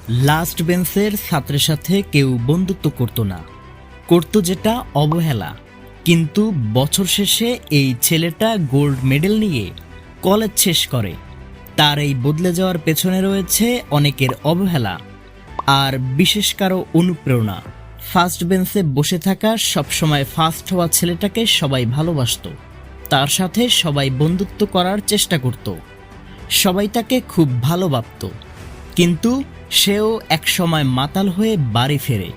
Last বেঞ্চের ছাত্রের সাথে কেউ বন্ধুত্ব করতো না, করতো যেটা অবহেলা। কিন্তু বছর শেষে এই ছেলেটা গোল্ড মেডেল নিয়ে কলেজ শেষ করে। তার এই বদলে যাওয়ার পেছনে রয়েছে অনেকের অবহেলা আর বিশেষ কারো অনুপ্রেরণা। ফার্স্ট বেঞ্চে বসে থাকা সবসময় ফার্স্ট হওয়া ছেলেটাকে সবাই ভালোবাসতো, তার সাথে সবাই বন্ধুত্ব করার চেষ্টা করত, সবাই তাকে খুব ভালো ভাবত। কিন্তু সেও একসময় মাতাল হয়ে বাড়ি ফেরে।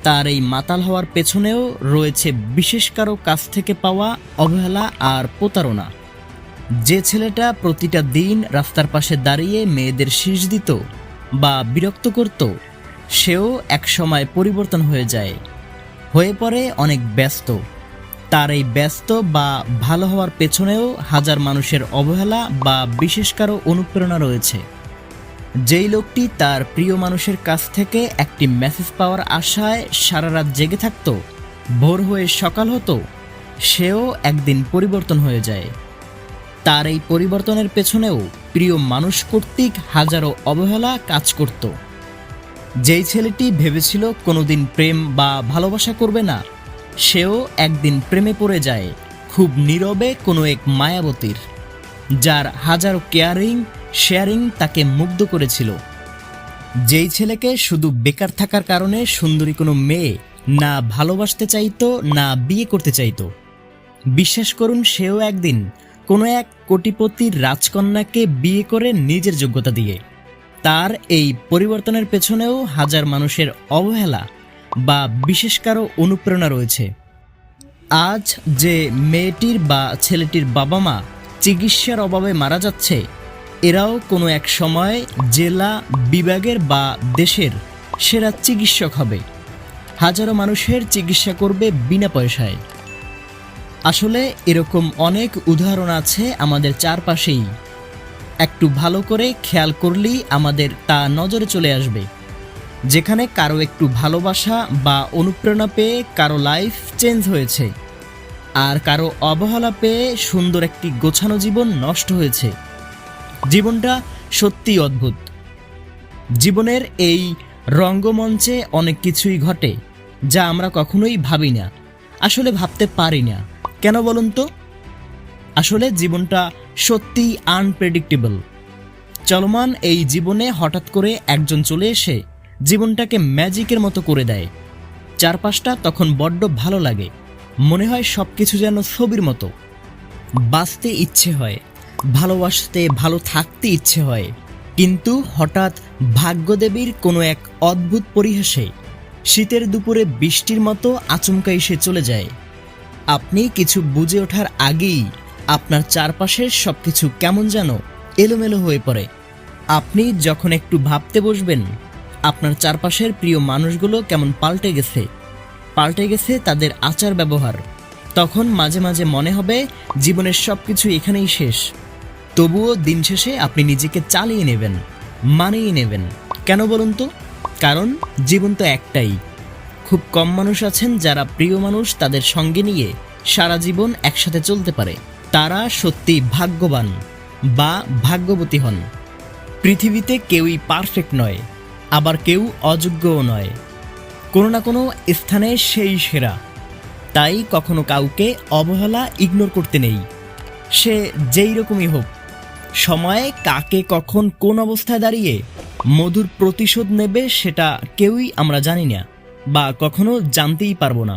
তার এই মাতাল হওয়ার পেছনেও রয়েছে বিশেষ কারো কাছ থেকে পাওয়া অবহেলা আর প্রতারণা। যে ছেলেটা প্রতিটা দিন রাস্তার পাশে দাঁড়িয়ে মেয়েদের শীষ দিত বা বিরক্ত করত, সেও একসময় পরিবর্তন হয়ে পড়ে অনেক ব্যস্ত। তার এই ব্যস্ত বা ভালো হওয়ার পেছনেও হাজার মানুষের অবহেলা বা বিশেষ কারো অনুপ্রেরণা রয়েছে। যেই লোকটি তার প্রিয় মানুষের কাছ থেকে একটি মেসেজ পাওয়ার আশায় সারা রাত জেগে থাকত, ভোর হয়ে সকাল হতো, সেও একদিন পরিবর্তন হয়ে যায়। তার এই পরিবর্তনের পেছনেও প্রিয় মানুষ কর্তৃক হাজারো অবহেলা কাজ করত। যেই ছেলেটি ভেবেছিল কোনোদিন প্রেম বা ভালোবাসা করবে না, সেও একদিন প্রেমে পড়ে যায় খুব নীরবে কোনো এক মায়াবতীর, যার হাজারো কেয়ারিং শেয়ারিং তাকে মুগ্ধ করেছিল। যেই ছেলেকে শুধু বেকার থাকার কারণে সুন্দরী কোনো মেয়ে না ভালোবাসতে চাইতো না বিয়ে করতে চাইতো, বিশ্বাস করুন সেও একদিন কোনো এক কোটিপতির রাজকন্যাকে বিয়ে করে নিজের যোগ্যতা দিয়ে। তার এই পরিবর্তনের পেছনেও হাজার মানুষের অবহেলা বা বিশেষ কারো অনুপ্রেরণা রয়েছে। আজ যে মেয়েটির বা ছেলেটির বাবা মা চিকিৎসার অভাবে মারা যাচ্ছে, এরাও কোনো এক সময় জেলা বিভাগের বা দেশের সেরা চিকিৎসক হবে, হাজারো মানুষের চিকিৎসা করবে বিনা পয়সায়। আসলে এরকম অনেক উদাহরণ আছে আমাদের চারপাশেই। একটু ভালো করে খেয়াল করলেই আমাদের তা নজরে চলে আসবে, যেখানে কারো একটু ভালোবাসা বা অনুপ্রেরণা পেয়ে কারো লাইফ চেঞ্জ হয়েছে, আর কারো অবহেলা পেয়ে সুন্দর একটি গোছানো জীবন নষ্ট হয়েছে। জীবনটা সত্যিই অদ্ভুত। জীবনের এই রঙ্গমঞ্চে অনেক কিছুই ঘটে যা আমরা কখনোই ভাবি না, আসলে ভাবতে পারি না। কেন বলুন তো? আসলে জীবনটা সত্যিই আনপ্রেডিক্টেবল। চলমান এই জীবনে হঠাৎ করে একজন চলে এসে জীবনটাকে ম্যাজিকের মতো করে দেয়। চারপাশটা তখন বড্ড ভালো লাগে, মনে হয় সবকিছু যেন ছবির মতো। বাঁচতে ইচ্ছে হয়, ভালোবাসতে ভালো থাকতে ইচ্ছে হয়, কিন্তু হঠাৎ ভাগ্যদেবীর কোনো এক অদ্ভুত পরিহাসে শীতের দুপুরে বৃষ্টির মতো আচমকা এসে চলে যায়। আপনি কিছু বুঝে ওঠার আগেই আপনার চারপাশের সবকিছু কেমন যেন এলোমেলো হয়ে পড়ে। আপনি যখন একটু ভাবতে বসবেন আপনার চারপাশের প্রিয় মানুষগুলো কেমন পাল্টে গেছে তাদের আচার ব্যবহার, তখন মাঝে মাঝে মনে হবে জীবনের সবকিছু এখানেই শেষ। তবুও দিন শেষে আপনি নিজেকে চালিয়ে নেবেন, মানিয়ে নেবেন। কেন বলুন তো? কারণ জীবন তো একটাই। খুব কম মানুষ আছেন যারা প্রিয় মানুষ তাদের সঙ্গে নিয়ে সারা জীবন একসাথে চলতে পারে। তারা সত্যি ভাগ্যবান বা ভাগ্যবতী হন। পৃথিবীতে কেউই পারফেক্ট নয়, আবার কেউ অযোগ্যও নয়। কোনো না কোনো স্থানে সেই সেরা। তাই কখনো কাউকে অবহেলা ইগনোর করতে নেই, সে যেই রকমই হোক। সময়ে কাকে কখন কোন অবস্থায় দাঁড়িয়ে মধুর প্রতিশোধ নেবে সেটা কেউই আমরা জানি না বা কখনো জানতেই পারবো না।